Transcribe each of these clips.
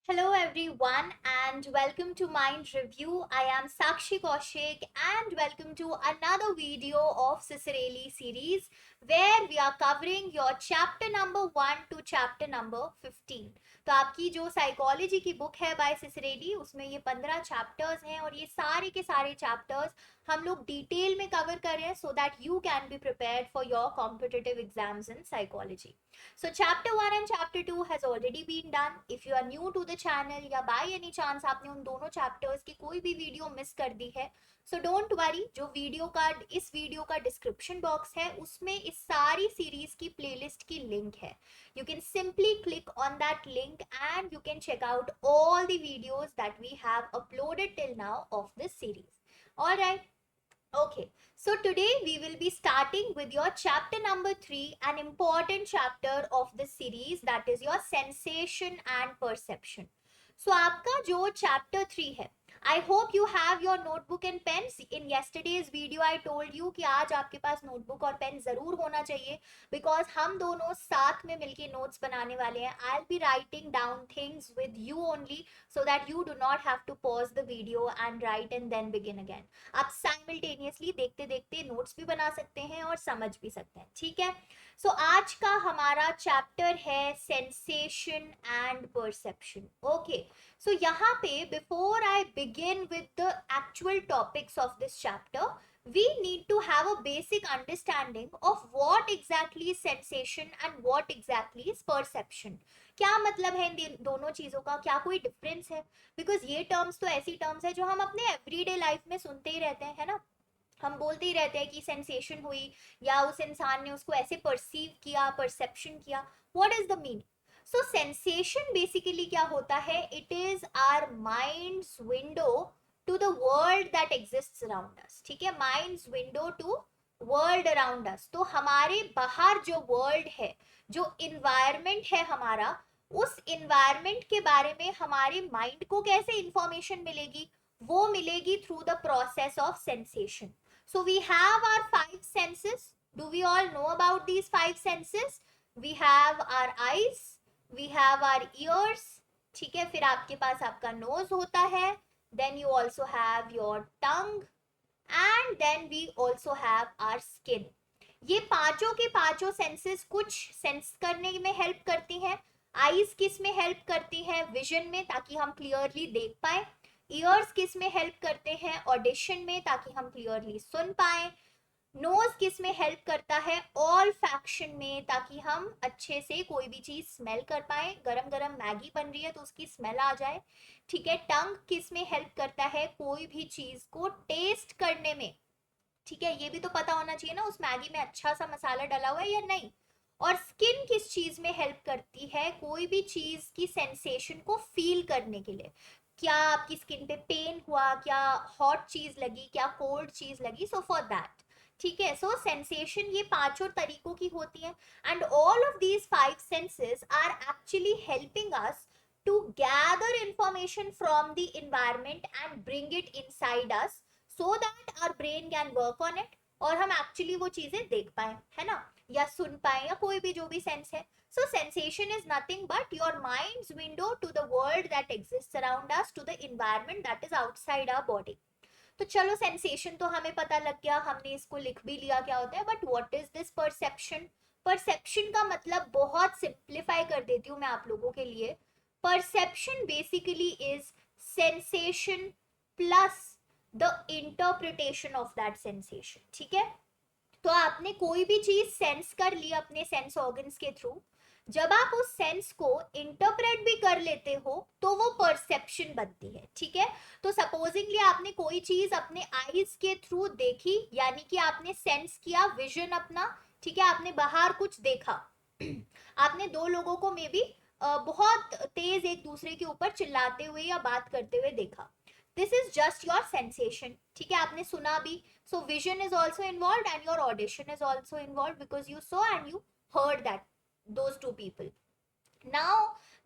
Hello everyone and welcome to Mind Review. I am Sakshi Kaushik and welcome to another video of Cicerelli series where we are covering your chapter number 1 to chapter number 15. तो आपकी जो psychology की book है bye सिसरेली उसमें ये 15 chapters हैं और ये सारे के सारे चैप्टर्स हम लोग डिटेल में कवर कर रहे हैं so that you can be prepared for your competitive exams in psychology. So chapter 1 and chapter 2 has already been done. If you are new to the channel या by any chance आपने उन दोनों chapters की कोई भी video miss कर दी है, so don't worry, जो वीडियो का इस वीडियो का डिस्क्रिप्शन बॉक्स है उसमें इस सारी सीरीज की प्लेलिस्ट की लिंक है. You can simply click on that link and you can check out all the videos that we have uploaded till now of this series. Alright. Okay, so today we will be starting with your chapter number 3, an important chapter of this series, that is your sensation and perception. So आपका जो chapter 3 है, I hope you have your notebook and pens. In yesterday's video I told you कि आज आपके पास notebook और pen जरूर होना चाहिए because हम दोनों साथ में मिलके notes बनाने वाले हैं. I'll be writing down things with you only so that you do not have to pause the video and write and then begin again. आप साइमल्टेनियसली देखते देखते नोट्स भी बना सकते हैं और समझ भी सकते हैं. ठीक है. सो आज का हमारा चैप्टर है सेंसेशन एंड परसेप्शन. ओके, सो यहाँ पे before I begin with the actual topics of this chapter we need to have a basic understanding of what exactly is sensation and what exactly is perception. क्या मतलब है इन दोनों चीजों का, क्या कोई डिफरेंस है? बिकॉज ये टर्म्स तो ऐसी टर्म्स है जो हम अपने एवरीडे लाइफ में सुनते ही रहते हैं, है ना. हम बोलते ही रहते हैं कि सेंसेशन हुई या उस इंसान ने उसको ऐसे परसीव किया, परसेप्शन किया. What is the meaning? So sensation basically क्या होता है? It is our mind's window to the world that exists around us. ठीक है, mind's window to world around us. तो हमारे बाहर जो वर्ल्ड है, जो इन्वायरमेंट है हमारा, उस इन्वायरमेंट के बारे में हमारे माइंड को कैसे इंफॉर्मेशन मिलेगी? वो मिलेगी through the process of sensation. So we have our 5 senses. Do we all know about these 5 senses? We have our eyes, we have our ears. ठीक है, फिर आपके पास आपका नोज होता है, then you also have your tongue and then we also have our skin. ये पांचों के पांचों सेंसेस कुछ सेंस करने में हेल्प करती हैं. आईज किस में हेल्प करती हैं? विजन में, ताकि हम क्लियरली देख पाए. ईयर्स किस में हेल्प करते हैं? ऑडिशन में, ताकि हम क्लियरली सुन पाए. नोज किस में हेल्प करता है? ऑल फैक्शन में, ताकि हम अच्छे से कोई भी चीज स्मेल कर पाए. गरम गरम मैगी बन रही है तो उसकी स्मेल आ जाए. ठीक है. टंग किस में हेल्प करता है? कोई भी चीज को टेस्ट करने में. ठीक है, ये भी तो पता होना चाहिए ना उस मैगी में अच्छा सा मसाला डला हुआ है या नहीं. और स्किन किस चीज में हेल्प करती है? कोई भी चीज की सेंसेशन को फील करने के लिए. क्या आपकी स्किन पे पेन हुआ, क्या हॉट चीज लगी, क्या कोल्ड चीज लगी, सो फॉर दैट. ठीक है. सो सेंसेशन ये पांचों तरीकों की होती है and all of these 5 senses are actually helping us to gather information from the environment and bring it inside us so that our brain can work on it और हम एक्चुअली वो चीजें देख पाए, है ना, या सुन पाए, या कोई भी जो भी सेंस है. So sensation is nothing but your mind's window to the world that exists around us, to the environment that is outside our body. तो चलो, सेंसेशन तो हमें पता लग गया, हमने इसको लिख भी लिया क्या होता है. But what is this perception? Perception का मतलब बहुत सिंप्लीफाई कर देती हूँ मैं आप लोगों के लिए. Perception basically is sensation plus the interpretation of that sensation. ठीक है. तो आपने कोई भी चीज सेंस कर ली अपने सेंस ऑर्गन्स के थ्रू. जब आप उस सेंस को इंटरप्रेट भी कर लेते हो तो वो परसेप्शन बनती है. ठीक है. तो सपोजिंगली आपने कोई चीज अपने आईज के थ्रू देखी, यानी कि आपने सेंस किया, विजन अपना. ठीक है. आपने बाहर कुछ देखा. आपने दो लोगों को मे बी बहुत तेज एक दूसरे के ऊपर चिल्लाते हुए या बात करते हुए देखा. This is just your sensation. ठीक है. आपने सुना भी. So vision is also involved and your audition is also involved because you saw and you heard that those two people. Now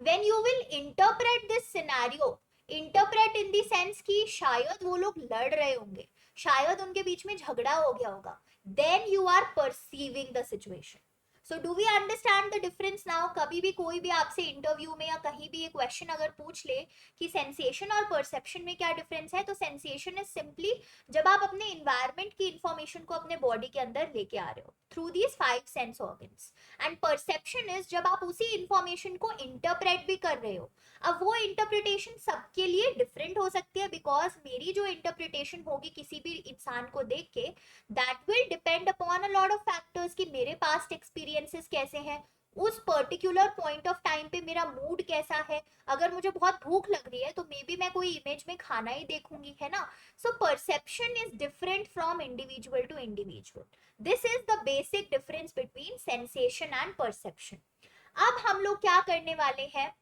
when you will interpret this scenario, interpret in the sense कि शायद वो लोग लड़ रहे होंगे, शायद उनके बीच में झगड़ा हो गया होगा, then you are perceiving the situation. So do we understand the difference now? कभी भी कोई भी आपसे इंटरव्यू में या कहीं भी ये क्वेश्चन अगर पूछ ले कि सेंसेशन और परसेप्शन में क्या डिफरेंस है, तो सेंसेशन इज सिंपली जब आप अपने इन्वायरमेंट की इंफॉर्मेशन को अपने बॉडी के अंदर लेके आ रहे हो through these 5 sense organs, and perception is जब आप उसी इंफॉर्मेशन को इंटरप्रेट भी कर रहे हो। अब वो इंटरप्रिटेशन सबके लिए डिफरेंट हो सकती है, बिकॉज मेरी जो इंटरप्रिटेशन होगी किसी भी इंसान को देख के, that will depend upon a lot of factors कि मेरे पास्ट एक्सपीरियंसेस कैसे हैं, उस पर्टिकुलर पॉइंट ऑफ टाइम पे मेरा मूड कैसा है। अगर मुझे बहुत भूख लग रही है तो मे बी मैं कोई इमेज में खाना ही देखूंगी, है ना। So perception is different from individual to individual. This is the basic difference between sensation and perception. अब हम लोग क्या करने वाले हैं,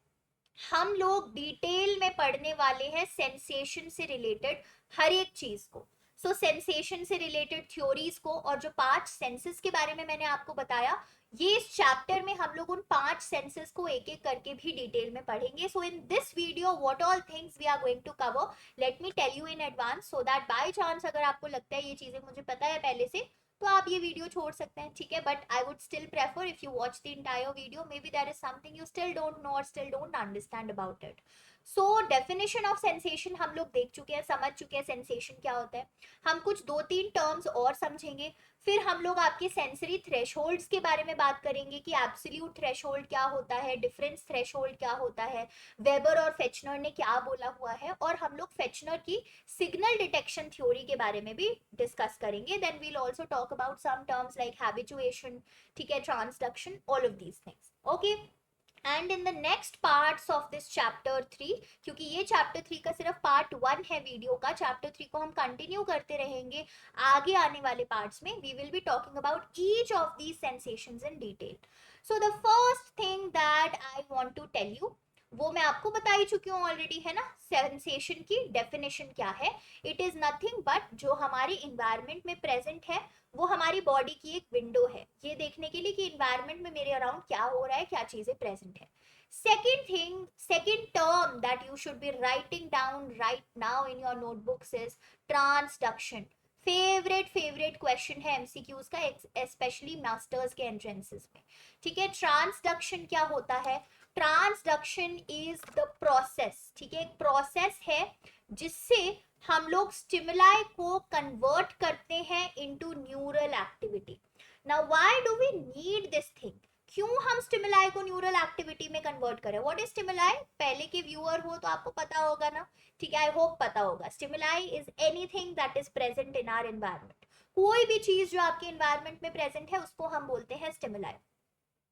हम लोग डिटेल में पढ़ने वाले हैं सेंसेशन से रिलेटेड हर एक चीज को। सो सेंसेशन से रिलेटेड थ्योरीज को, और जो 5 सेंसेस के बारे में मैंने आपको बताया, ये इस चैप्टर में हम लोग उन 5 सेंसेस को एक एक करके भी डिटेल में पढ़ेंगे। So in this video what all things we are going to cover, let me tell you in advance, so that by chance अगर आपको लगता है ये चीजें मुझे पता है पहले से, तो आप ये वीडियो छोड़ सकते हैं, ठीक है। But I would still prefer if you watch the entire video, maybe there is something you still don't know और still don't understand about it. So definition of sensation हम लोग देख चुके हैं, समझ चुके हैं सेंसेशन क्या होता है। हम कुछ 2-3 टर्म्स और समझेंगे, फिर हम लोग आपके सेंसरी थ्रेशोल्ड्स के बारे में बात करेंगे कि एब्सोल्यूट थ्रेशोल्ड क्या होता है, डिफरेंस थ्रेशोल्ड क्या होता है, वेबर और फेचनर ने क्या बोला हुआ है, और हम लोग फेचनर की सिग्नल डिटेक्शन थ्योरी के बारे में भी डिस्कस करेंगे। Then we'll also talk about some terms like habituation, ठीक है, transduction, all of these things, okay. And in the next parts of this chapter 3, क्योंकि ये चैप्टर 3 का सिर्फ पार्ट 1 है वीडियो का, चैप्टर 3 को हम कंटिन्यू करते रहेंगे आगे आने वाले पार्ट्स में। We will be talking about each of these sensations in detail. So the first thing that I want to tell you, वो मैं आपको बता ही चुकी हूँ ऑलरेडी, है ना। सेंसेशन की डेफिनेशन क्या है? इट इज नथिंग बट जो हमारे इन्वायरमेंट में प्रेजेंट है, वो हमारी बॉडी की एक विंडो है ये देखने के लिए कि इन्वायरमेंट में मेरे अराउंड क्या हो रहा है, क्या चीजें प्रेजेंट है। Second thing, second term that you should be writing down right now in your notebooks is transduction. Favourite question है एमसीक्यूज का, स्पेशली मास्टर्स के एंट्रेंसेस में, ठीक है। ट्रांसडक्शन क्या होता है? ट्रांसडक्शन इज द प्रोसेस, ठीक है, एक प्रोसेस है जिससे हम लोग स्टिमुलाई को कन्वर्ट करते हैं into neural activity. Now why do we need this thing? क्यों हम स्टिमुलाई को न्यूरल एक्टिविटी में कन्वर्ट करें? What is stimuli? पहले के व्यूअर हो तो आपको पता होगा ना, ठीक है, आई होप पता होगा। Stimuli is anything that is present in our environment. कोई भी चीज जो आपके एनवायरनमेंट में प्रेजेंट है उसको हम बोलते हैं स्टिमुलाई।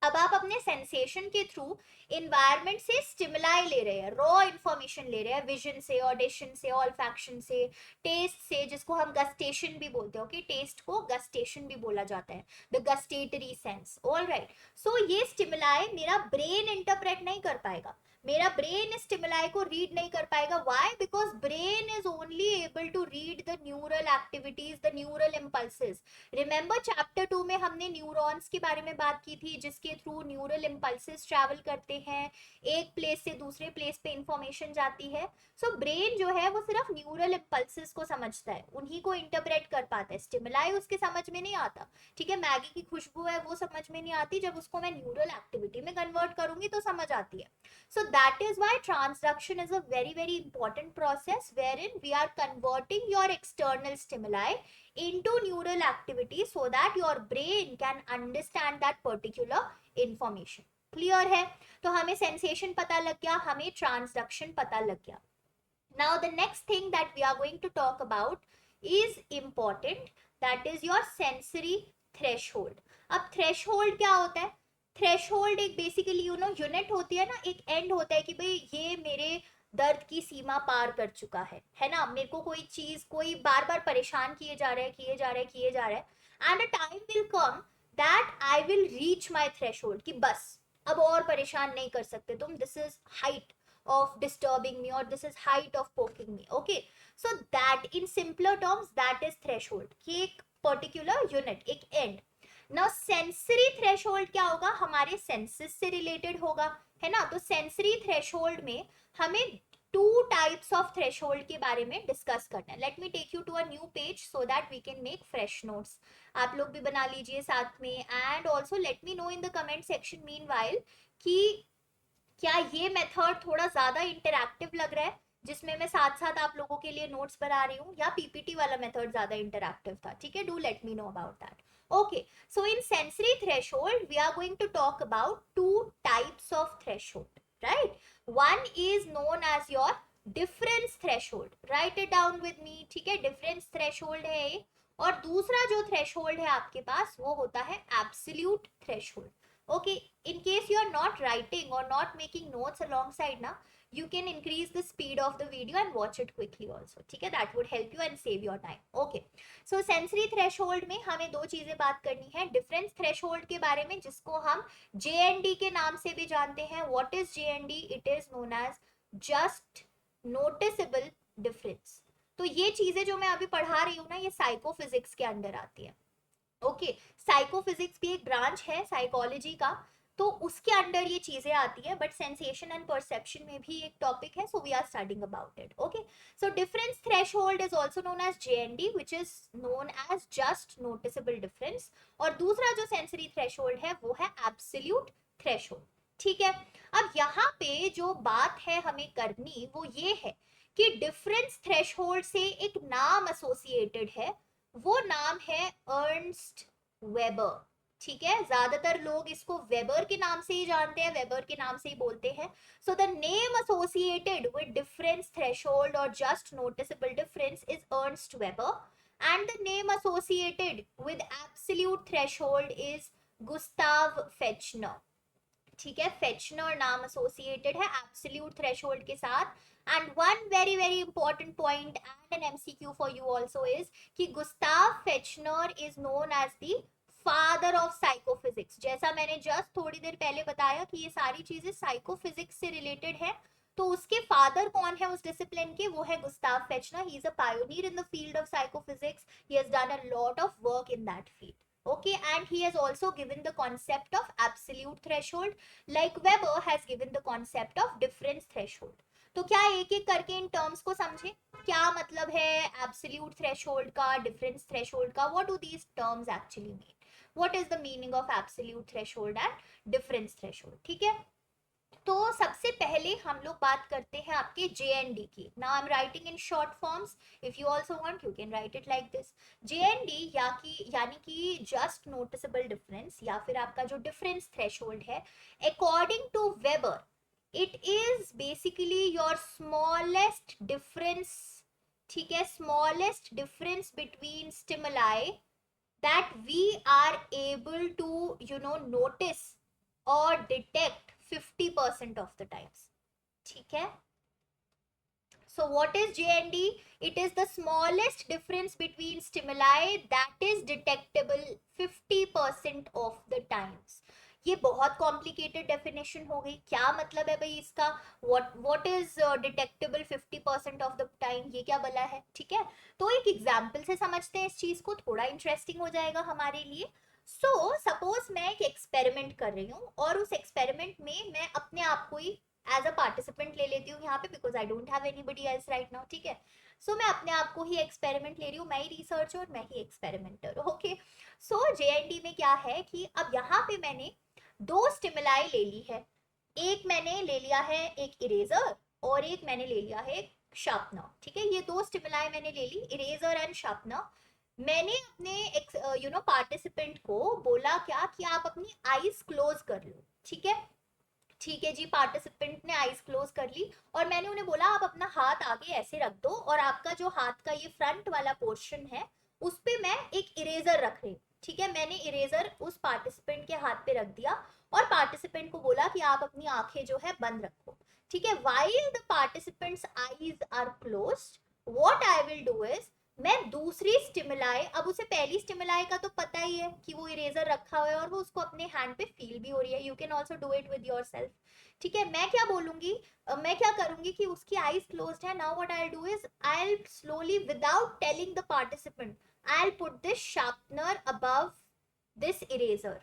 अब आप अपने सेंसेशन के थ्रू इन्वायरमेंट से स्टिमुलाई ले रहे हैं, रॉ इंफॉर्मेशन ले रहे हैं, विजन से, ऑडिशन से, ऑल्फैक्शन से, टेस्ट से, जिसको हम गस्टेशन भी बोलते हैं, ओके, टेस्ट को गस्टेशन भी बोला जाता है, the gustatory sense, all right. So ये स्टिमुलाई मेरा ब्रेन इंटरप्रेट नहीं कर पाएगा, मेरा ब्रेन इस स्टिमुलाई को रीड नहीं कर पाएगा। Why? Because brain is only able to read the neural activities, the neural impulses. Remember chapter 2 में हमने न्यूरॉन्स के बारे में बात की थी, जिसके थ्रू न्यूरल इम्पल्सेस ट्रैवल करते हैं, एक प्लेस से दूसरे प्लेस पे इंफॉर्मेशन जाती है। सो ब्रेन जो है वो सिर्फ न्यूरल इम्पल्सेस को समझता है, उन्हीं को इंटरप्रेट कर पाता है, स्टिमुलाई उसके समझ में नहीं आता, ठीक है। मैगी की खुशबू है वो समझ में नहीं आती, जब उसको मैं न्यूरल एक्टिविटी में कन्वर्ट करूंगी तो समझ आती है। So that is why transduction is a very important process wherein we are converting your external stimuli into neural activity so that your brain can understand that particular information. Clear है? तो हमें sensation पता लग गया, हमें transduction पता लग गया। Now the next thing that we are going to talk about is important, that is your sensory threshold. अब threshold क्या होता है? थ्रेशोल्ड एक बेसिकली यूनिट होती है ना, एक एंड होता है कि भाई ये मेरे दर्द की सीमा पार कर चुका है ना। मेरे को कोई चीज, कोई बार बार परेशान किए जा रहा है, and a time will come that I will reach my threshold कि बस अब और परेशान नहीं कर सकते तुम, this is height of disturbing me or this is height of poking me, okay. So that in simpler terms that is threshold, कि एक particular unit, एक end. Now sensory threshold क्या होगा? हमारे senses से related होगा, है ना। तो sensory threshold में हमें टू टाइप्स ऑफ थ्रेशोल्ड के बारे में डिस्कस करना है. Let me take you to a new page so that we can make fresh notes. आप लोग भी बना लीजिए साथ में. And also let me know in the comment section meanwhile कि क्या ये मेथड थोड़ा ज्यादा इंटरैक्टिव लग रहा है, जिसमें मैं साथ साथ आप लोगों के लिए नोट्स बना रही हूँ, या पीपीटी वाला मेथड ज्यादा इंटरैक्टिव था. ठीक है, do let me know about that. Okay, so in sensory threshold we are going to talk about two types of threshold, right. One is known as your difference threshold. Right it down with me. ठीक है, difference threshold है ये. और दूसरा जो threshold है आपके पास वो होता है absolute threshold. Okay, in case you are not writing or not making notes alongside now, you can increase the speed of the video and watch it quickly also. ठीक है, that would help you and save your time. Okay, so sensory threshold में हमें दो चीजें बात करनी है. difference threshold के बारे में, जिसको हम JND के नाम से भी जानते हैं. what is JND? it is known as just noticeable difference. तो ये चीजें जो मैं अभी पढ़ा रही हूँ ना, ये साइकोफिजिक्स के अंडर आती है. ओके, साइकोफिजिक्स भी एक ब्रांच है साइकोलॉजी का, तो उसके अंडर ये चीजें आती है. बट सेंसेशन एंड परसेप्शन में भी एक टॉपिक है, so we are studying about it. Okay, so difference threshold is also known as JND, which is known as just noticeable difference. और दूसरा जो सेंसरी थ्रेशोल्ड है वो है एब्सोल्यूट थ्रेशोल्ड. ठीक है, अब यहाँ पे जो बात है हमें करनी वो ये है कि डिफरेंस थ्रेशोल्ड से एक नाम एसोसिएटेड है. वो नाम है अर्नस्ट वेबर. ठीक है, ज्यादातर लोग इसको वेबर के नाम से ही जानते हैं, वेबर के नाम से ही बोलते हैं. So the name associated with difference threshold और just noticeable difference is Ernst Weber, and the name associated with absolute threshold is Gustav Fechner. ठीक है, फेचनर नाम एसोसिएटेड है एब्सोल्यूट थ्रेशोल्ड के साथ. And one very very important point and an MCQ for you also is कि Gustav Fechner is known as the father of psychophysics. जैसा मैंने just थोड़ी देर पहले बताया कि ये सारी चीजें साइकोफिजिक्स से रिलेटेड है, तो उसके फादर कौन है उस डिसिप्लिन के, वो है Gustav Fechner. He is a pioneer in the field of psychophysics. He has done a lot of work in that field. Okay, and he has also given the concept of absolute threshold, like Weber has given the concept of difference threshold. तो क्या एक एक करके in terms को समझे, क्या मतलब है absolute threshold का, difference threshold का. what do these terms actually mean? what is the meaning of absolute threshold and difference threshold? ठीक है, तो सबसे पहले हम लोग बात करते हैं आपके JND की. Now I am writing in short forms. If you also want you can write it like this. JND यानी कि जस्ट नोटिसेबल डिफरेंस, या फिर आपका जो डिफरेंस थ्रेशोल्ड है, according to Weber it is basically your smallest difference. ठीक है, smallest difference between stimuli that we are able to notice और डिटेक्ट 50% of the times. ठीक है, so what is JND? it is the smallest difference between stimuli that is detectable 50% of the times. ये बहुत complicated definition हो गई. क्या मतलब है भाई इसका, what is detectable 50% of the time, ये क्या बोला है. ठीक है, तो एक एग्जाम्पल से समझते हैं इस चीज को, थोड़ा इंटरेस्टिंग हो जाएगा हमारे लिए. सो सपोज मैं एक एक्सपेरिमेंट कर रही हूँ, और उस एक्सपेरिमेंट में मैं अपने आप को ही एज अ पार्टिसिपेंट ले लेती हूँ यहाँ पे, because I don't have anybody else right now. ठीक है, सो मैं अपने आप को ही एक्सपेरिमेंट ले रही हूँ, मैं ही रिसर्चर और मैं ही एक्सपेरिमेंटर. ओके, सो JND में क्या है कि अब यहाँ पे मैंने दो स्टिमुलाई ले ली है. एक मैंने ले लिया है एक इरेजर, और एक मैंने ले लिया है एक शार्पनर. ठीक है, ये दो स्टिमुलाई मैंने ले ली, इरेजर एंड शार्पनर. मैंने अपने पार्टिसिपेंट को बोला क्या कि आप अपनी आईज क्लोज कर लो. ठीक है, ठीक है जी, पार्टिसिपेंट ने आईज क्लोज कर ली, और मैंने उन्हें बोला आप अपना हाथ आगे ऐसे रख दो, और आपका जो हाथ का ये फ्रंट वाला पोर्शन है उस पे मैं एक इरेजर रख रही हूँ. ठीक है, मैंने इरेजर उस पार्टिसिपेंट के हाथ पे रख दिया, और पार्टिसिपेंट को बोला कि आप अपनी आंखें जो है बंद रखो. ठीक है, while the participants eyes are closed, what I will do is मैं दूसरी स्टिमुलाई, अब उसे पहली स्टिमुलाई का तो पता ही है कि वो इरेजर रखा हुआ है और वो उसको अपने हैंड पे फील भी हो रही है. You can also do it with your self. ठीक है, मैं क्या बोलूंगी, मैं क्या करूंगी कि उसकी आईज क्लोज्ड है. Now what I will do is I will slowly without telling the participant I will put this sharpener above this eraser.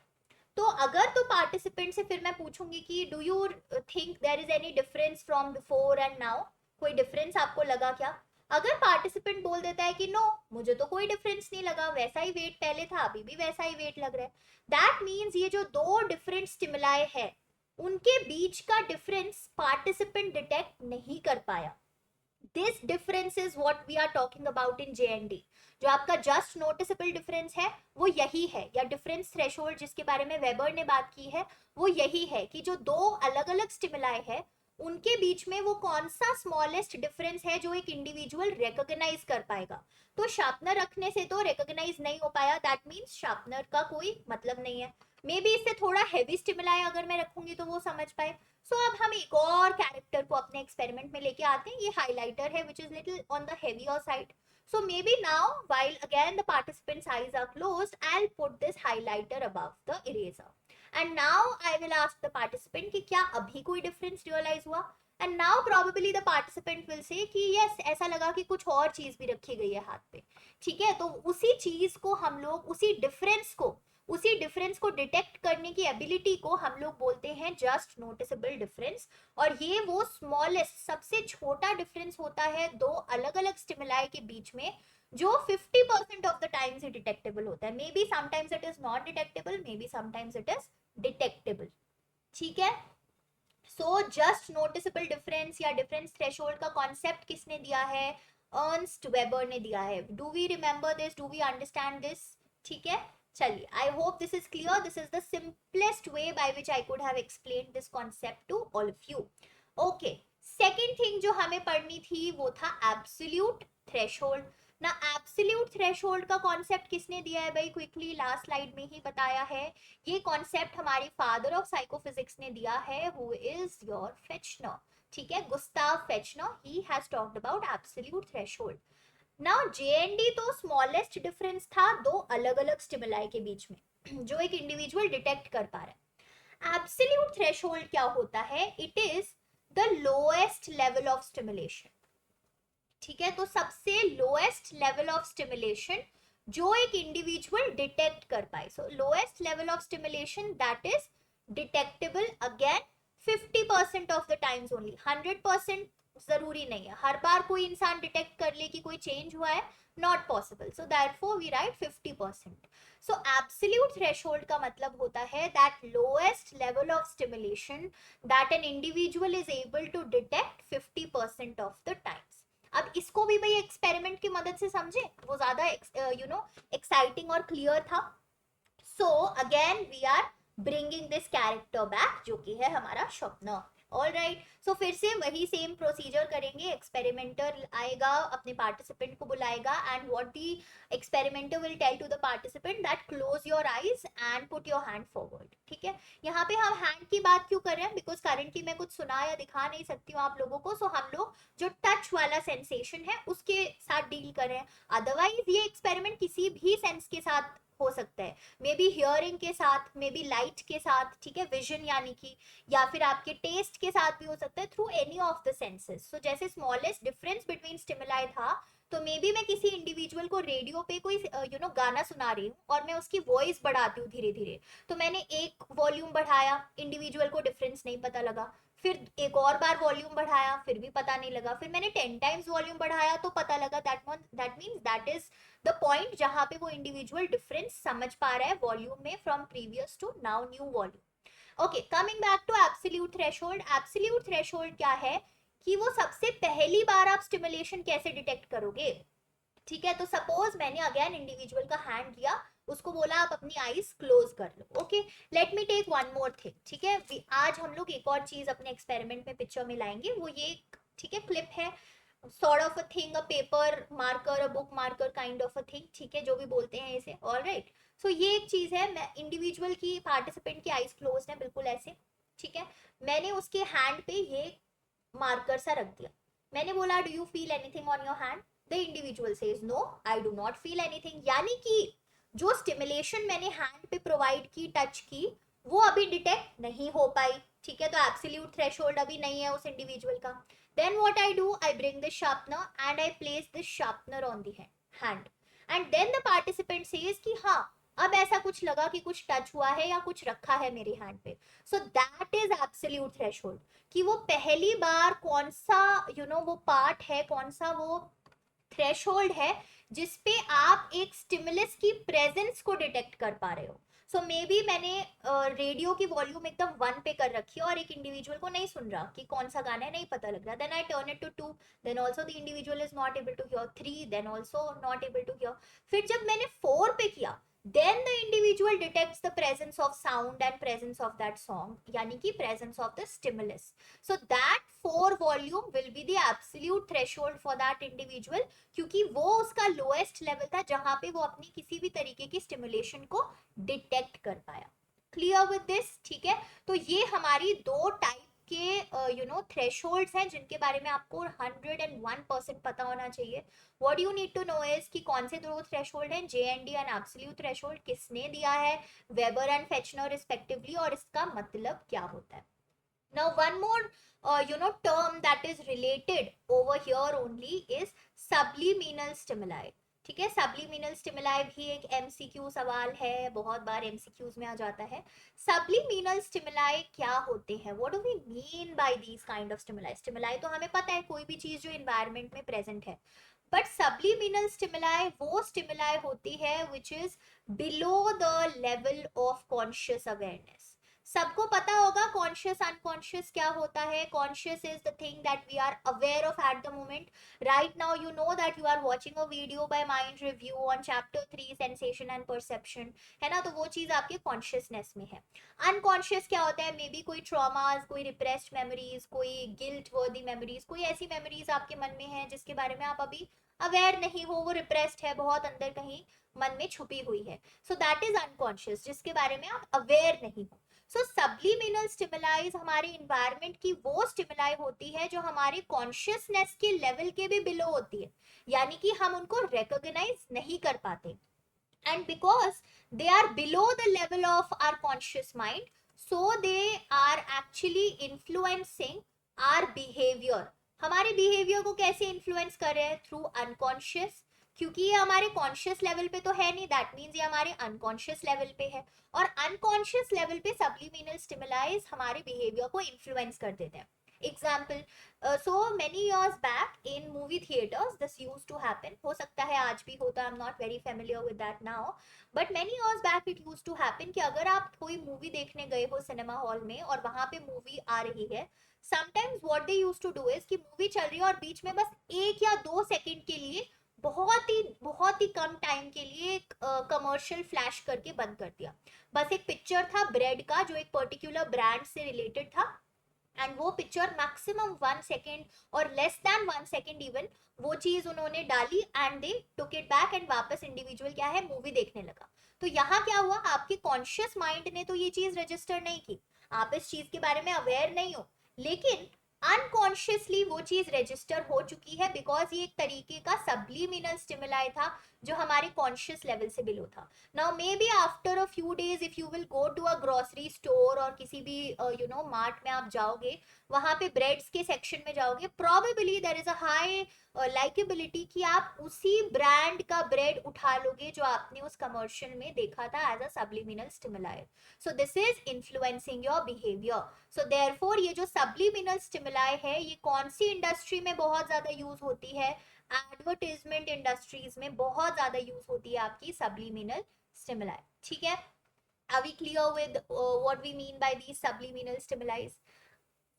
तो अगर तो पार्टिसिपेंट से फिर मैं पूछूंगी कि do you think there is any difference from before and now. कोई difference आपको लगा क्या? अगर पार्टिसिपेंट बोल देता है कि नो, मुझे तो कोई डिफरेंस नहीं लगा, वैसा ही वेट पहले था, अभी भी वैसा ही वेट लग रहा है, दैट मीन्स ये जो दो डिफरेंट स्टिमुलाई है उनके बीच का डिफरेंस पार्टिसिपेंट डिटेक्ट नहीं कर पाया. This difference is what we are talking about in JND. जो आपका जस्ट नोटिसेबल डिफरेंस है वो यही है, या डिफरेंस थ्रेशोल्ड जिसके बारे में वेबर ने बात की है वो यही है कि जो दो अलग अलग स्टिमुलाई है उनके बीच में वो कौन सा स्मॉलेस्ट डिफरेंस है जो एक इंडिविजुअल रिकॉग्नाइज कर पाएगा. तो शार्पनर रखने से तो रिकॉग्नाइज नहीं हो पाया, दैट मीन्स शार्पनर का कोई मतलब नहीं है. मे बी इससे थोड़ा हैवी स्टिमुलाई अगर मैं रखूंगी तो वो समझ पाए. सो अब हम एक और कैरेक्टर को अपने एक्सपेरिमेंट में लेके आते हैं. ये हाइलाइटर है which is little on the heavier side. So maybe now, while again the participant's eyes are closed, I'll put this highlighter above the eraser. And now I will ask the participant कि क्या अभी कोई difference realize हुआ? And now probably the participant will say कि yes, ऐसा लगा कि कुछ और चीज भी रखी गई है हाथ पे. ठीक है, तो उसी चीज को हम लोग, उसी डिफरेंस को डिटेक्ट करने की एबिलिटी को हम लोग बोलते हैं जस्ट नोटिसेबल डिफरेंस. और ये वो स्मॉलेस्ट, सबसे छोटा डिफरेंस होता है दो अलग अलग स्टिमुलाई के बीच में, जो 50% ऑफ द टाइम्स ही डिटेक्टेबल होता है. Maybe sometimes it is not detectable, maybe sometimes it is detectable. ठीक है, सो जस्ट नोटिसेबल डिफरेंस या डिफरेंस थ्रेशोल्ड का कॉन्सेप्ट किसने दिया है? अर्नस्ट वेबर ने दिया है. Do we remember this? Do we understand this? ठीक है, चलिए, I hope this is clear. This is the simplest way by which I could have explain this concept to all of you. Okay, second thing जो हमें पढ़नी थी वो था absolute threshold. ना एब्सोल्यूट थ्रेशोल्ड का कॉन्सेप्ट किसने दिया है भाई? क्विकली लास्ट स्लाइड में ही बताया है. ये कॉन्सेप्ट हमारी फादर ऑफ साइकोफिजिक्स ने दिया है, हु इज योर फेचनर. ठीक है, Gustav Fechner. He has talked about absolute threshold. Now JND तो स्मॉलेस्ट डिफरेंस था दो अलग अलग स्टिमुलाई के बीच में जो एक इंडिविजुअल डिटेक्ट कर पा रहा है. एब्सोल्यूट थ्रेशोल्ड क्या होता है? It is the lowest level of stimulation. ठीक है, तो सबसे लोएस्ट लेवल ऑफ स्टिमुलेशन जो एक इंडिविजुअल डिटेक्ट कर पाए. So lowest level of stimulation that is detectable again 50% of the times only. 100% जरूरी नहीं है हर बार कोई इंसान डिटेक्ट कर ले कि कोई चेंज हुआ है, not possible. So that for we write 50%. So absolute threshold का मतलब होता है that lowest level of stimulation that an individual is able to detect 50% of the times. अब इसको भी भाई एक्सपेरिमेंट की मदद से समझे, वो ज्यादा एक्साइटिंग और क्लियर था. So again we are bringing this character back जो कि है हमारा स्वप्न. ऑल राइट, सो फिर से वही सेम प्रोसीजर करेंगे. एक्सपेरिमेंटर आएगा, अपने पार्टिसिपेंट को बुलाएगा, and what the experimenter will tell to the participant that close your eyes and put your hand forward. ठीक है, यहाँ पे हम हैंड की बात क्यों कर रहे हैं? बिकॉज करेंटली मैं कुछ सुना या दिखा नहीं सकती हूँ आप लोगों को. सो हम लोग जो टच वाला सेंसेशन है उसके साथ डील कर रहे हैं. अदरवाइज ये एक्सपेरिमेंट किसी भी सेंस के साथ हो सकता है, मे बी हियरिंग के साथ, मे बी लाइट के साथ, ठीक है, विजन यानी कि, या फिर आपके टेस्ट के साथ भी हो सकता है, through any of the senses. So जैसे स्मॉलेस्ट डिफरेंस बिटवीन स्टिमुलाई था, तो मे बी मैं किसी इंडिविजुअल को रेडियो पे कोई गाना सुना रही हूँ और मैं उसकी वॉइस बढ़ाती हूँ धीरे धीरे. तो मैंने एक वॉल्यूम बढ़ाया, इंडिविजुअल को डिफरेंस नहीं पता लगा. फिर एक और बार वॉल्यूम बढ़ाया, फिर भी पता नहीं लगा. फिर मैंने 10 टाइम्स वॉल्यूम बढ़ाया तो पता लगा. That means that is the point जहां पे वो इंडिविजुअल डिफरेंस समझ पा रहा है वॉल्यूम में from previous to now new volume. Okay, coming back to absolute threshold. Absolute threshold क्या है कि वो सबसे पहली बार आप स्टिमुलेशन कैसे डिटेक्ट करोगे. ठीक है, तो सपोज मैंने अगेन इंडिविजुअल का हैंड लिया, उसको बोला आप अपनी आईज क्लोज कर लो. Okay, let me take one more thing. ठीक है, आज हम लोग एक और चीज अपने एक्सपेरिमेंट में पिक्चर में लाएंगे. वो ये, ठीक है, क्लिप है, sort of a thing, a paper marker, a book marker kind of a thing. ठीक है, जो भी बोलते हैं इसे. ऑल राइट, सो ये एक चीज है. मैं इंडिविजुअल की, पार्टिसिपेंट की आईज क्लोज है बिल्कुल ऐसे. ठीक है, मैंने उसके हैंड पे ये मार्कर सा रख दिया. मैंने बोला do you feel anything on your hand? The individual says no, I do not feel anything. यानी कि जो स्टिमुलेशन मैंने हैंड पे प्रोवाइड की, टच की, वो अभी डिटेक्ट नहीं हो पाई. ठीक है, तो एब्सोल्यूट थ्रेशोल्ड अभी नहीं है उस इंडिविजुअल का. Then what I do, I bring the sharpener and I place this sharpener on the hand. And then the participant says कि हाँ, अब ऐसा कुछ लगा कि कुछ टच हुआ है या कुछ रखा है मेरे हैंड पे, सो दैट इज एब्सोल्यूट थ्रेशोल्ड। कि वो पहली बार कौन सा वो पार्ट है, कौन सा वो थ्रेशोल्ड है जिसपे आप एक स्टिमुलस की प्रेजेंस को डिटेक्ट कर पा रहे हो। सो मे बी मैंने रेडियो की वॉल्यूम एकदम 1 पे कर रखी है और एक इंडिविजुअल को नहीं सुन रहा कि कौन सा गाना है, नहीं पता लग रहा, then I turn it to 2, then also the individual is not able to hear, 3 then also not able to hear. फिर जब मैंने 4 पे किया, then the individual detects the presence of sound and presence of that song, यानी कि presence of the stimulus. So that 4 volume will be the absolute threshold for that individual, क्योंकि वो उसका लोएस्ट लेवल था जहां पे वो अपनी किसी भी तरीके की स्टिमुलेशन को डिटेक्ट कर पाया। Clear with this? ठीक है, तो ये हमारी दो टाइप के थ्रेशोल्ड्स हैं जिनके बारे में आपको 101% पता होना चाहिए। What you need to know is कि कौन से दो थ्रेशोल्ड हैं, जेएनडी एंड एब्सोल्यूट थ्रेशोल्ड, किसने दिया है, वेबर एंड फेचनर रिस्पेक्टिवली, और इसका मतलब क्या होता है। Now one more term that is related over here only is subliminal stimuli। ठीक है, subliminal stimuli भी एक MCQ सवाल है, बहुत बार MCQs में आ जाता है। subliminal stimuli क्या होते हैं, what do we mean by these kind of stimuli? stimuli तो हमें पता है कोई भी चीज जो environment में present है, बट subliminal stimuli वो stimuli होती है which is below the level of conscious awareness। सबको पता होगा कॉन्शियस अनकॉन्शियस क्या होता है। Conscious is the thing that we are aware of at the moment. Right now you know that you are watching a video by Mind Review on chapter 3 sensation and perception, है ना, तो वो चीज आपके consciousness में है। Unconscious क्या होता है, मे बी कोई ट्रॉमास, कोई रिप्रेस्ड मेमोरीज, कोई गिल्ट वर्दी मेमोरीज, कोई ऐसी मेमोरीज आपके मन में है जिसके बारे में आप अभी अवेयर नहीं हो, वो रिप्रेस्ड है, बहुत अंदर कहीं मन में छुपी हुई है। सो दैट इज अनकॉन्शियस, जिसके बारे में आप अवेयर नहीं हो। सो सब्लिमिनल स्टिमुलाइज हमारे इन्वायरमेंट की वो स्टिमुलाई होती है जो हमारे कॉन्शियसनेस के लेवल के भी बिलो होती है, यानी कि हम उनको रिकॉग्नाइज नहीं कर पाते। And because they are below the level of our conscious mind, so they are actually influencing our behaviour. हमारे बिहेवियर को कैसे इन्फ्लुएंस कर रहे हैं? थ्रू अनकॉन्शियस, क्योंकि ये हमारे कॉन्शियस लेवल पे तो है नहीं, दैट मीन्स ये हमारे अनकॉन्शियस लेवल पे है, और अनकॉन्शियस लेवल पे सब्लिमिनल स्टिमुलाइज हमारे बिहेवियर को इन्फ्लुएंस कर देते हैं। Example, so many years back in movie theaters this used to happen, हो सकता है आज भी होता, I'm not very familiar with that now, but many years back it used to happen कि अगर आप कोई मूवी देखने गए हो सिनेमा हॉल में और वहां पे मूवी आ रही है, sometimes what they used to do is कि मूवी चल रही है और बीच में बस 1 या 2 सेकंड के लिए, बहुत ही कम टाइम के लिए एक कमर्शियल फ्लैश करके बंद कर दिया। बस एक पिक्चर था ब्रेड का जो एक पर्टिकुलर ब्रांड से रिलेटेड था, एंड वो पिक्चर मैक्सिमम 1 सेकेंड और लेस देन 1 सेकेंड इवन वो चीज उन्होंने डाली and they took it back and वापस इंडिविजुअल क्या है, मूवी देखने लगा। तो यहाँ क्या हुआ, आपके कॉन्शियस माइंड ने तो ये चीज रजिस्टर नहीं की, आप इस चीज के बारे में अवेयर नहीं हो, लेकिन अनकॉन्शियसली वो चीज रजिस्टर हो चुकी है, बिकॉज ये एक तरीके का सब्लिमिनल स्टिमुलाई था जो हमारे कॉन्शियस लेवल से बिलो था। Now maybe after a few days if you will go to a grocery store और किसी भी मार्ट में आप जाओगे, वहां पे ब्रेड्स के सेक्शन में जाओगे, probably there is a high likeability कि आप उसी ब्रांड का ब्रेड उठा लोगे जो आपने उस कमर्शियल में देखा था as a subliminal stimuli. So this is influencing your behaviour. So therefore ये जो सब्लिमिनल स्टिमुलाई है ये कौन सी इंडस्ट्री में बहुत ज्यादा यूज होती है? एडवर्टीजमेंट इंडस्ट्रीज में बहुत ज्यादा यूज होती है आपकी सब्लिमिनल स्टिमुलाई। ठीक है, are we clear with what we mean by these subliminal stimulize?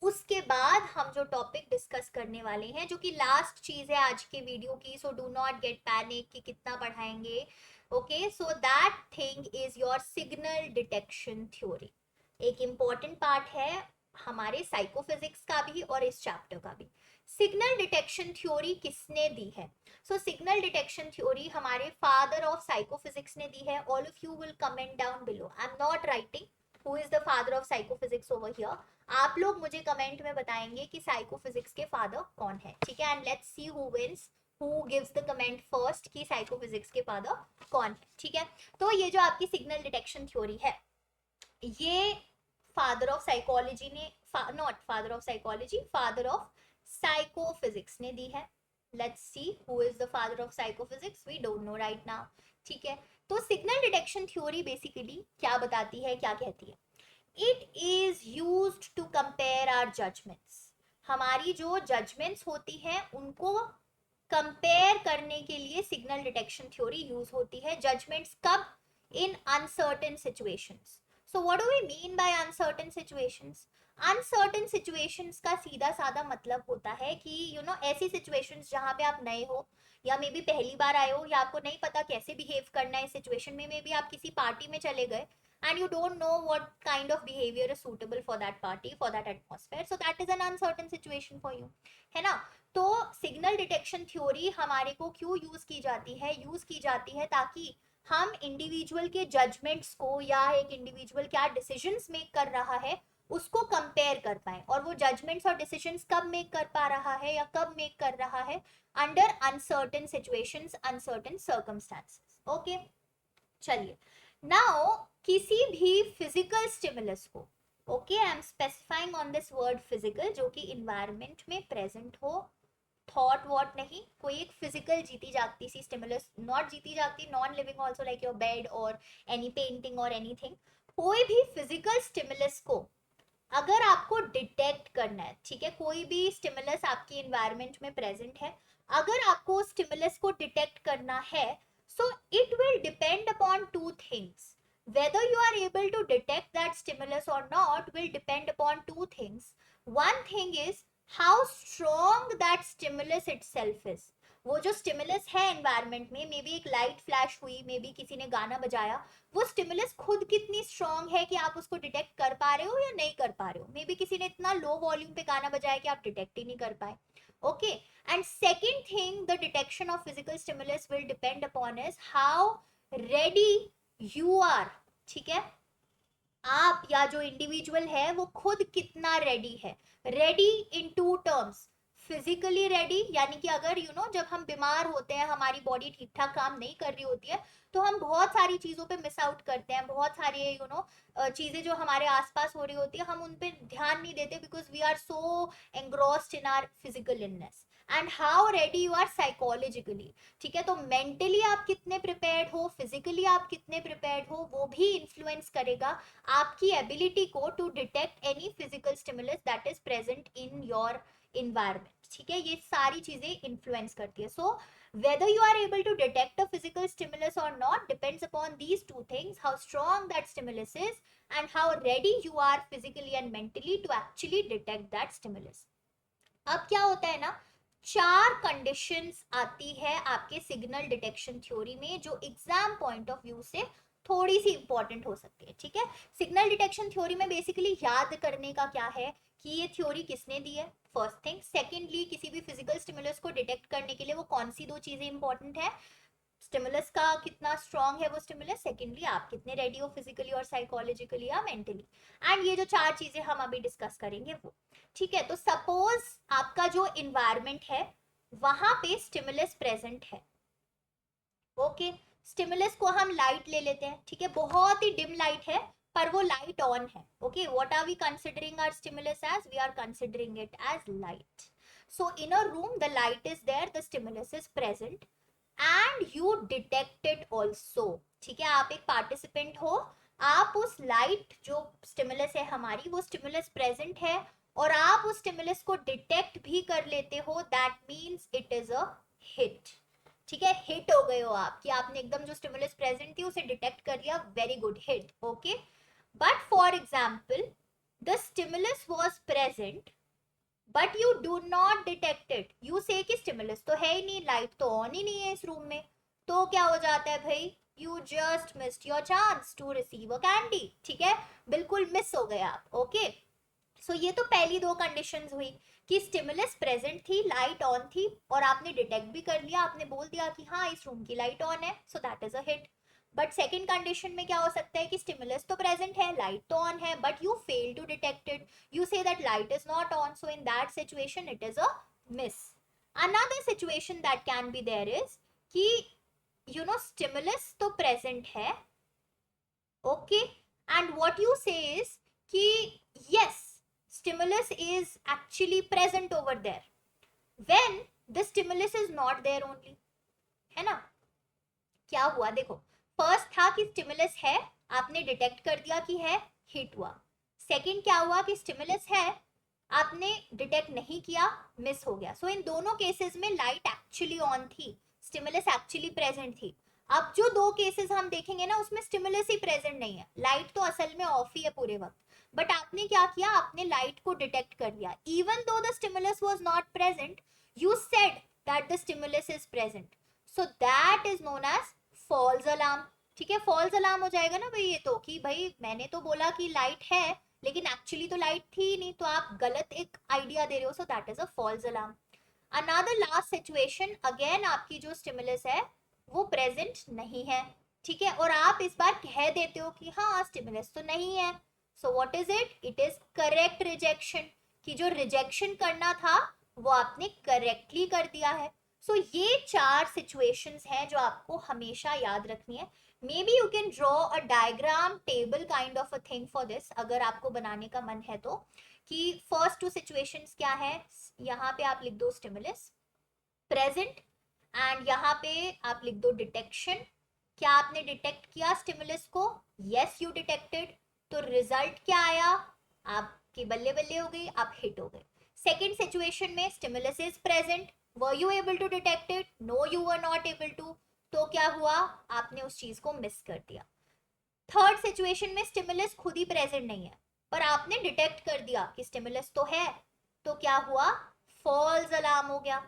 उसके बाद हम जो टॉपिक डिस्कस करने वाले हैं, जो कि लास्ट चीज है आज के वीडियो की, so do not get panic कि कितना पढ़ाएंगे। Okay, so that thing is your signal detection theory. एक इंपॉर्टेंट पार्ट है हमारे साइकोफिजिक्स का भी और इस चैप्टर का भी। सिग्नल डिटेक्शन थ्योरी किसने दी है? सो सिग्नल डिटेक्शन थ्योरी हमारे फादर ऑफ साइकोफिजिक्स ने दी है। All of you will comment down below, I am not writing who is the father of psychophysics over here. आप लोग मुझे कमेंट में बताएंगे कि साइकोफिजिक्स के फादर कौन है। ठीक है, and let's see who wins, who gives the comment first कि साइकोफिजिक्स के फादर कौन है। ठीक है, तो ये जो आपकी सिग्नल डिटेक्शन थ्योरी है, ये फादर ऑफ साइकोलॉजी ने, not father of psychology, father of psychophysics ने दी है। Let's see who is the father of psychophysics, we don't know right now. ठीक है, तो सिग्नल डिटेक्शन थ्योरी बेसिकली क्या बताती है, क्या कहती है? It is used to compare our judgements. हमारी जो जजमेंट्स होती हैं उनको कंपेयर करने के लिए सिग्नल डिटेक्शन थ्योरी यूज होती है। जजमेंट्स कब? In uncertain situations. So what do we mean by uncertain situations? Uncertain situations का सीधा साधा मतलब होता है कि ऐसी सिचुएशंस जहां पे आप नए हो, या मे बी पहली बार आए हो, या आपको नहीं पता कैसे बिहेव करना है इस सिचुएशन में। मे बी आप किसी पार्टी में चले गए and you don't know what kind of behavior is suitable for that party, for that atmosphere, so that is an uncertain situation for you, है ना? तो सिग्नल डिटेक्शन थ्योरी हमारे को क्यों यूज की जाती है? यूज की जाती है ताकि हम इंडिविजुअल के जजमेंट्स को, या एक इंडिविजुअल क्या डिसीजंस मेक कर रहा है उसको कंपेयर कर पाए। और वो जजमेंट्स और डिसीजंस कब मेक कर पा रहा है या कब मेक कर रहा है? Under uncertain situations, uncertain circumstances. Okay, चलिए नाउ किसी भी फिजिकल स्टिमुलस को, okay, I am specifying on this word physical, जो कि इन्वायरमेंट में प्रेजेंट हो, थॉट वॉट नहीं, कोई एक फिजिकल जीती जागती सी स्टिमुलस, नॉट जीती जागती, non living also, like your bed और एनी पेंटिंग और एनीथिंग, कोई भी फिजिकल स्टिमुलस को अगर आपको डिटेक्ट करना है, ठीक है, कोई भी स्टिमुलस आपकी इन्वायरमेंट में प्रेजेंट है, अगर आपको स्टिमुलस को डिटेक्ट करना है, so it will depend upon two things. Whether you are able to detect that stimulus or not will depend upon two things. One thing is how strong that stimulus itself is. वो जो stimulus है environment में, may be एक light flash हुई, may be किसी ने गाना बजाया, वो स्टिमुलस खुद कितनी स्ट्रांग है कि आप उसको डिटेक्ट कर पा रहे हो या नहीं कर पा रहे हो। मे बी किसी ने इतना लो वॉल्यूम पे गाना बजाया कि आप डिटेक्ट ही नहीं कर पाए। Okay, and second thing the detection of physical stimulus will depend upon is how ready you are, ठीक है, आप या जो इंडिविजुअल है वो खुद कितना रेडी है। Ready in two terms, physically ready, यानी कि अगर जब हम बीमार होते हैं, हमारी बॉडी ठीक ठाक काम नहीं कर रही होती है, तो हम बहुत सारी चीजों पे मिस आउट करते हैं, बहुत सारी चीजें जो हमारे आसपास हो रही होती है हम उन पे ध्यान नहीं देते, because we are so engrossed in our physical illness. And how ready you are psychologically, ठीक है, तो मेंटली आप कितने प्रिपेयर्ड हो, फिजिकली आप कितने प्रिपेयर्ड हो, वो भी इन्फ्लुएंस करेगा आपकी एबिलिटी को to detect any physical stimulus that is present in your environment. ठीक है, ये सारी चीजें इन्फ्लुएंस करती है। सो whether you are able to detect a physical stimulus or not depends upon these two things: how strong that stimulus is and how ready you are physically and mentally to actually detect that stimulus. अब क्या होता है ना, चार conditions आती है आपके signal detection theory में, जो एग्जाम पॉइंट ऑफ व्यू से थोड़ी सी इंपॉर्टेंट हो सकती है। ठीक है, सिग्नल डिटेक्शन थ्योरी में बेसिकली याद करने का क्या है कि ये थ्योरी किसने दी है, फर्स्ट थिंग। सेकेंडली, किसी भी फिजिकल स्टिमुलस को डिटेक्ट करने के लिए वो कौन सी दो चीजें इंपॉर्टेंट है, स्टिमुलस का कितना स्ट्रांग है वो स्टिमुलस, सेकेंडली आप कितने रेडी हो फिजिकली और साइकोलॉजिकली या मेंटली, एंड ये जो चार चीजें हम अभी डिस्कस करेंगे वो। ठीक है, तो सपोज आपका जो इन्वायरमेंट है वहां पे स्टिमुलस प्रेजेंट है। ओके, स्टिमुलस को हम लाइट ले लेते हैं, ठीक है, बहुत ही डिम लाइट है पर वो लाइट ऑन है। Okay, what are we considering our stimulus as? We are considering it as light. So in a room the light is there, the stimulus is present and you detected also. ठीक है, आप एक participant हो, आप उस light जो stimulus है हमारी, वो स्टिमुलस प्रेजेंट है और आप उस स्टिमुलस को डिटेक्ट भी कर लेते हो, that means it is a hit. ठीक है, हिट हो गए हो आप, कि आपने एकदम जो स्टिमुलस प्रेजेंट थी उसे डिटेक्ट कर लिया, very good, hit. Okay, but for example the stimulus was present but you do not detect it, you से कि स्टिमुलस तो है ही नहीं, लाइट तो ऑन ही नहीं है इस रूम में, तो क्या हो जाता है भाई, you just missed your chance to receive a candy. ठीक है, बिल्कुल मिस हो गए आप। ओके, सो ये तो पहली दो कंडीशंस हुई कि स्टिमुलस प्रेजेंट थी, लाइट ऑन थी और आपने डिटेक्ट भी कर लिया, आपने बोल दिया कि हाँ इस रूम की लाइट ऑन है, सो that is a hit. But second condition में क्या हो सकता है कि स्टिमुलस तो प्रेजेंट है, लाइट तो ऑन है, but you fail to detect it, you say that light is not on, so in that situation it is a miss. Another situation that can be there is कि stimulus तो present है, okay, and what you say is कि yes, stimulus is actually present over there when the stimulus is not there only, है ना? क्या हुआ देखो, first था कि स्टिमुलस है, आपने डिटेक्ट कर दिया कि है, हिट हुआ. सेकंड क्या हुआ कि स्टिमुलस है, आपने डिटेक्ट नहीं किया, मिस हो गया. सो इन दोनों केसेस में लाइट एक्चुअली ऑन थी, स्टिमुलस एक्चुअली प्रेजेंट थी. अब जो दो केसेस हम देखेंगे ना, उसमें स्टिमुलस ही प्रेजेंट नहीं है, लाइट तो असल में ऑफ ही है पूरे वक्त. बट आपने क्या किया, आपने लाइट को डिटेक्ट कर दिया. Even though the stimulus was not present, you said that the stimulus is present. So that is known as false alarm. ठीक है, फॉल्स अलार्म हो जाएगा ना भाई ये तो, कि भाई मैंने तो बोला कि लाइट है लेकिन एक्चुअली तो लाइट थी ही नहीं, तो आप गलत एक आइडिया दे रहे हो. So that is a false alarm. Another last situation, again आपकी जो स्टिमुलस है वो प्रेजेंट नहीं है. ठीक है, और आप इस बार कह देते हो कि हाँ स्टिमुलस तो नहीं है. So what is it, it is correct rejection. कि जो रिजेक्शन करना था वो आपने करेक्टली कर दिया है. सो ये चार सिचुएशंस हैं जो आपको हमेशा याद रखनी है. May be you can draw a diagram table kind of a thing for this, अगर आपको बनाने का मन है तो. कि फर्स्ट टू सिचुएशंस क्या है, यहाँ पे आप लिख दो स्टिमुलस प्रेजेंट, एंड यहाँ पे आप लिख दो डिटेक्शन. क्या आपने डिटेक्ट किया स्टिमुलस को, यस यू डिटेक्टेड. तो रिजल्ट क्या आया, आपकी बल्ले बल्ले हो गई, आप हिट हो गए. सेकेंड सिचुएशन में stimulus is present, were you able to detect it, no you were not able to. तो क्या हुआ, आपने उस चीज को मिस कर दिया. थर्ड सिचुएशन में स्टिमुलस खुद ही प्रेजेंट नहीं है, पर आपने डिटेक्ट कर दिया कि स्टिमुलस तो है, तो क्या हुआ, फॉल्स अलार्म हो गया,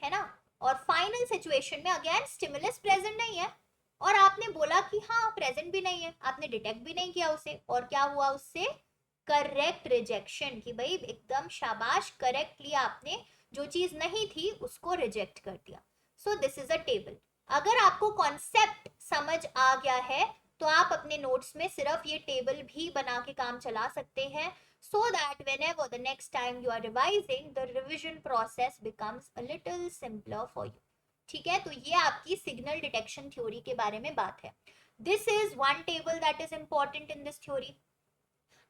है ना. और फाइनल सिचुएशन में अगेन स्टिमुलस प्रेजेंट नहीं है, और आपने बोला कि हाँ प्रेजेंट भी नहीं है, आपने डिटेक्ट भी नहीं किया उसे, और क्या हुआ उससे, करेक्ट रिजेक्शन. कि भाई एकदम शाबाश, करेक्टली आपने जो चीज नहीं थी उसको रिजेक्ट कर दिया. सो दिस इज अ टेबल. अगर आपको कॉन्सेप्ट समझ आ गया है तो आप अपने नोट्स में सिर्फ ये टेबल भी बना के काम चला सकते हैं, so that whenever the next time you are revising, the revision process becomes a little simpler for you. ठीक है, तो ये आपकी सिग्नल डिटेक्शन थ्योरी के बारे में बात है. This is one table that is important in this theory.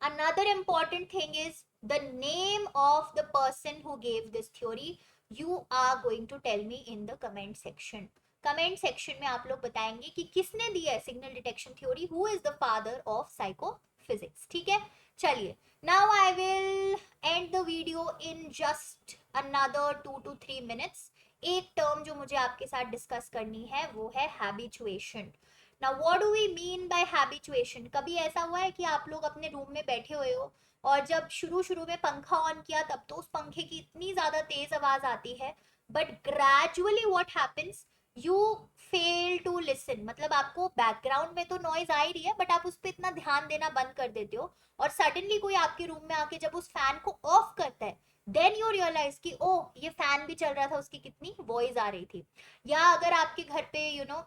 Another important thing is the name of the person who gave this theory. You are going to tell me in the comment section. Comment section में आप लोग बताएंगे कि किसने दी है signal detection theory, who is the father of psychophysics. ठीक है, चलिए. Now I will end the video in just another 2 to 3 minutes. एक टर्म जो मुझे आपके साथ डिस्कस करनी है वो है habituation. Now what do we mean by habituation. कभी ऐसा हुआ है कि आप लोग अपने रूम में बैठे हुए हो और जब शुरू शुरू में पंखा ऑन किया तब तो उस पंखे की इतनी ज्यादा तेज आवाज आती है, but gradually what happens, you fail to listen. मतलब आपको बैकग्राउंड में तो नॉइज आ ही रही है बट आप उस पर इतना ध्यान देना बंद कर देते हो, और सडनली कोई आपके रूम में आके जब उस फैन को ऑफ करता है, देन यू रियलाइज कि ओ ये फैन भी चल रहा था, उसकी कितनी वॉइस आ रही थी. या अगर आपके घर पे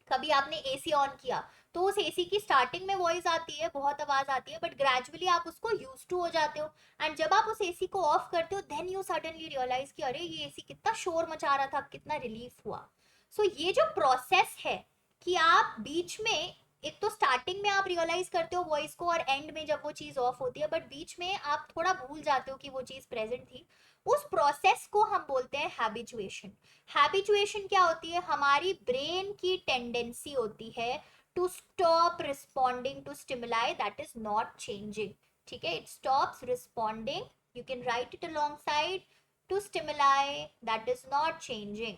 कभी आपने एसी ऑन किया तो उस एसी की स्टार्टिंग में वॉइस आती है, बहुत आवाज आती है, बट ग्रेजुअली आप उसको यूज टू हो जाते हो. एंड जब आप उस एसी को ऑफ करते हो देन यू सडनली रियलाइज कि अरे ये एसी कितना शोर मचा रहा था, कितना रिलीफ हुआ. सो ये जो प्रोसेस है कि आप बीच में, एक तो स्टार्टिंग में आप रियलाइज करते हो वॉइस को और एंड में जब वो चीज ऑफ होती है, बट बीच में आप थोड़ा भूल जाते हो कि वो चीज प्रेजेंट थी, उस प्रोसेस को हम बोलते हैं हैबिचुएशन. हैबिचुएशन क्या होती है, हमारी ब्रेन की टेंडेंसी होती है to stop responding to stimuli that is not changing. ठीक है, it stops responding, you can write it alongside, to stimuli that is not changing.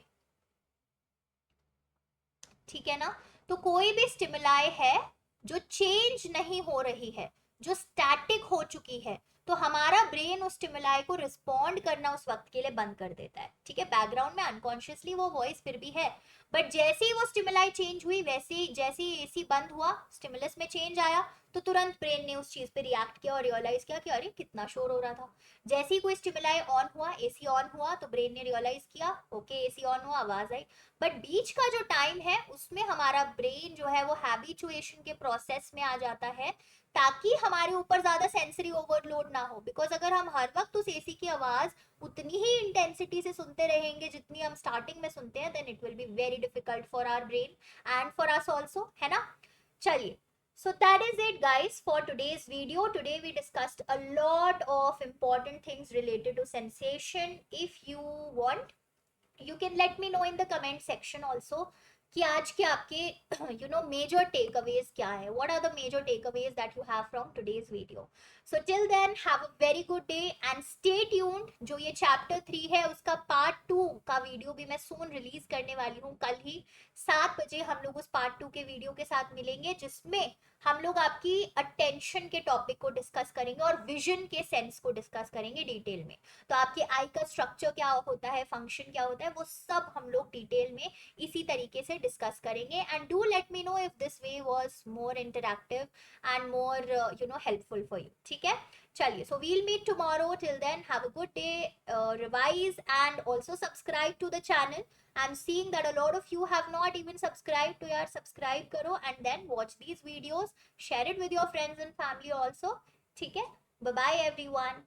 ठीक है ना. तो कोई भी स्टिमुलाई है जो चेंज नहीं हो रही है, जो स्टैटिक हो चुकी है, तो हमारा ब्रेन उस स्टिमुलाई को रिस्पॉन्ड करना उस वक्त के लिए बंद कर देता है. ठीक है, बैकग्राउंड में अनकॉन्शियसली वो वॉइस फिर भी है, बट जैसे ही वो स्टिमुलाई चेंज हुई, वैसे ही जैसे ही एसी बंद हुआ, स्टिमुलस में चेंज आया, तो तुरंत ब्रेन ने उस चीज पे रिएक्ट किया और रियलाइज किया कि अरे कितना शोर हो रहा था. जैसे ही कोई स्टिमुलाई ऑन हुआ, एसी ऑन हुआ, तो ब्रेन ने रियलाइज किया ओके एसी ऑन हुआ, आवाज आई. बट बीच का जो टाइम है उसमें हमारा ब्रेन जो है वो हैबिचुएशन के प्रोसेस में आ जाता है, ताकि हमारे ऊपर ज्यादा सेंसरी ओवरलोड ना हो. बिकॉज अगर हम हर वक्त उस एसी की आवाज उतनी ही इंटेंसिटी से सुनते रहेंगे जितनी हम स्टार्टिंग में सुनते हैं, then it will be very difficult for our brain and for us also, है ना. चलिए, so that is it guys for today's video. Today we discussed a lot of important things related to sensation. If you want, you can let me know in the comment section also कि आज के आपके major takeaways क्या है, what are the major takeaways that you have from today's video. So till then have a very good day and stay tuned. जो ये chapter 3 है उसका पार्ट 2 का वीडियो भी मैं सून रिलीज करने वाली हूँ. कल ही 7 बजे हम लोग उस पार्ट 2 के वीडियो के साथ मिलेंगे, जिसमें हम लोग आपकी अटेंशन के टॉपिक को डिस्कस करेंगे और विजन के सेंस को डिस्कस करेंगे डिटेल में. तो आपके आई का स्ट्रक्चर क्या होता है, फंक्शन क्या होता है, वो सब हम लोग डिटेल में इसी तरीके से डिस्कस करेंगे. And do let me know if this way was more interactive and more helpful for you. ठीक है, चलिए. So we'll meet tomorrow. Till then have a good day. Revise and also subscribe to the channel. I'm seeing that a lot of you have not even subscribed to yaar. Subscribe karo and then watch these videos. Share it with your friends and family also. ठीक है, bye bye everyone.